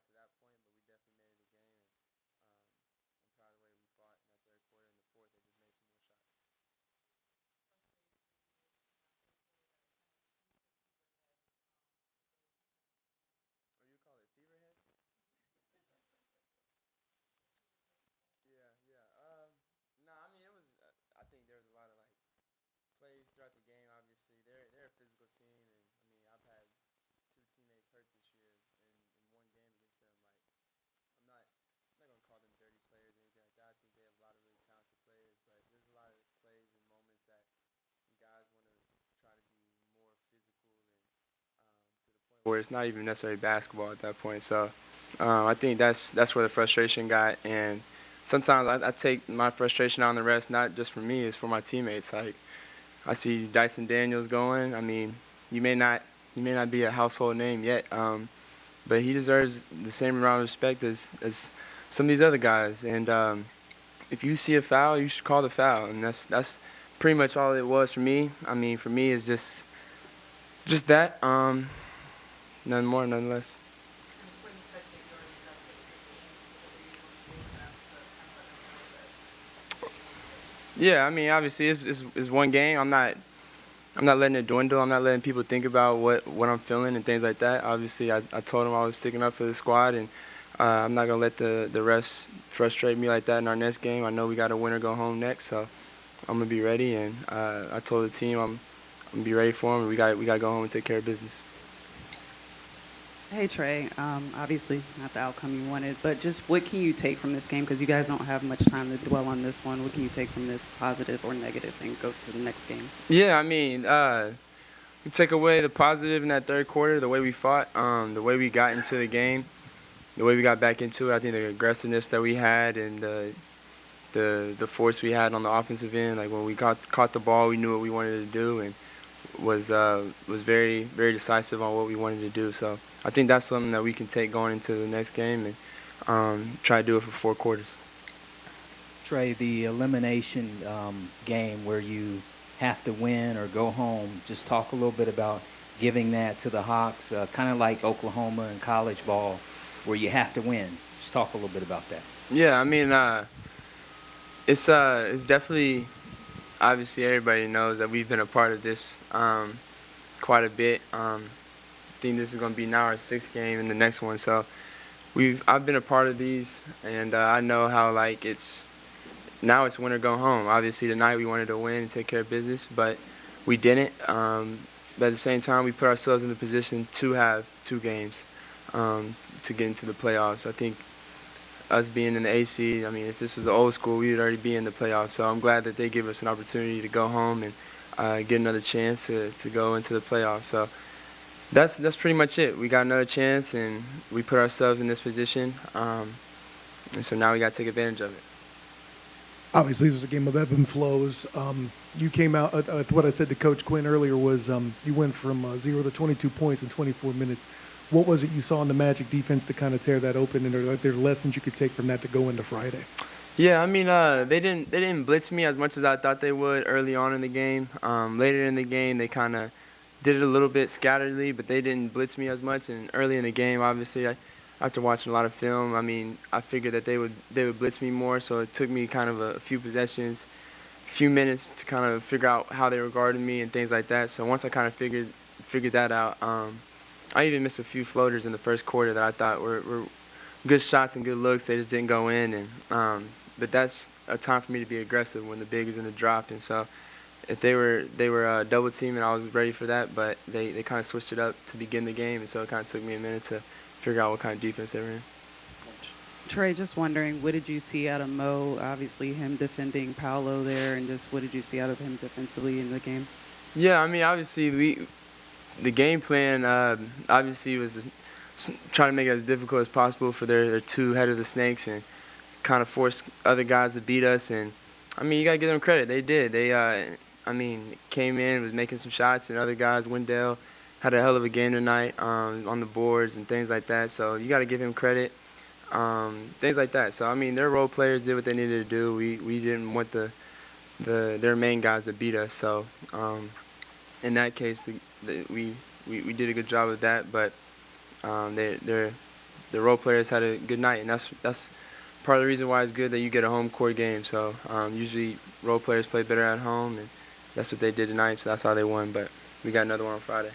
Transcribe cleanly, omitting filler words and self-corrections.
to that point, but we definitely made it a game. And I'm proud of the way we fought in that third quarter. In the fourth, they just made some more shots. Or you call it fever head? Yeah, yeah. No, I mean it was. I think there was a lot of like plays throughout the game. Obviously, they're a physical team, and I mean I've had two teammates hurt this year in one game against them. Like I'm not gonna call them dirty players or anything like that. I think they have a lot of really talented players, but there's a lot of plays and moments that you guys want to try to be more physical and to the point where it's not even necessarily basketball at that point. So I think that's where the frustration got, and sometimes I take my frustration on the rest, not just for me, it's for my teammates. Like I see Dyson Daniels going. I mean, you may not you may not be a household name yet, but he deserves the same amount of respect as some of these other guys. And if you see a foul, you should call the foul, and that's pretty much all it was for me. I mean, for me, it's just that, none more, none less. Yeah, I mean, obviously, it's one game. I'm not letting it dwindle. I'm not letting people think about what I'm feeling and things like that. Obviously, I told them I was sticking up for the squad, and I'm not gonna let the refs frustrate me like that in our next game. I know we got a winner go home next, so I'm gonna be ready. And I told the team I'm gonna be ready for them. We got to go home and take care of business. Hey Trey, obviously not the outcome you wanted, but just what can you take from this game? Because you guys don't have much time to dwell on this one. What can you take from this, positive or negative, and go to the next game? Yeah, I mean, you take away the positive in that third quarter, the way we fought, the way we got into the game, the way we got back into it. I think the aggressiveness that we had and the force we had on the offensive end. Like when we caught the ball, we knew what we wanted to do and was very very decisive on what we wanted to do. So I think that's something that we can take going into the next game and try to do it for 4 quarters. Trey, the elimination game where you have to win or go home, just talk a little bit about giving that to the Hawks, kind of like Oklahoma in college ball, where you have to win. Just talk a little bit about that. Yeah, I mean it's definitely obviously everybody knows that we've been a part of this quite a bit. I think this is going to be now our sixth game and the next one. So I've been a part of these, and I know how like it's now it's win or go home. Obviously tonight we wanted to win and take care of business, but we didn't. But at the same time, we put ourselves in the position to have 2 games to get into the playoffs. I think us being in the AC, I mean, if this was the old school, we would already be in the playoffs. So I'm glad that they give us an opportunity to go home and get another chance to go into the playoffs. So that's pretty much it. We got another chance, and we put ourselves in this position, and so now we got to take advantage of it. Obviously, this is a game of ebb and flows. You came out. What I said to Coach Quinn earlier was you went from 0 to 22 points in 24 minutes. What was it you saw in the Magic defense to kind of tear that open? And are there lessons you could take from that to go into Friday? Yeah, I mean, they didn't blitz me as much as I thought they would early on in the game. Later in the game, they kind of did it a little bit scatteredly, but they didn't blitz me as much. And early in the game, obviously, after watching a lot of film, I mean, I figured that they would blitz me more. So it took me kind of a few possessions, few minutes to kind of figure out how they were guarding me and things like that. So once I kind of figured that out, I even missed a few floaters in the first quarter that I thought were good shots and good looks. They just didn't go in, and but that's a time for me to be aggressive when the big is in the drop. And so if they were double teaming, I was ready for that. But they kind of switched it up to begin the game, and so it kind of took me a minute to figure out what kind of defense they were in. Trey, just wondering, what did you see out of Mo? Obviously, him defending Paolo there, and just what did you see out of him defensively in the game? Yeah, I mean, obviously the game plan obviously was just trying to make it as difficult as possible for their two head of the snakes and kind of force other guys to beat us. And I mean, you gotta give them credit. They did. I mean, came in, was making some shots, and other guys, Wendell, had a hell of a game tonight on the boards and things like that. So you gotta give him credit. Things like that. So I mean, their role players did what they needed to do. We didn't want their main guys to beat us. So in that case, we did a good job of that. But they're the role players had a good night, and that's part of the reason why it's good that you get a home court game. So usually role players play better at home, and that's what they did tonight. So that's how they won. But we got another one on Friday.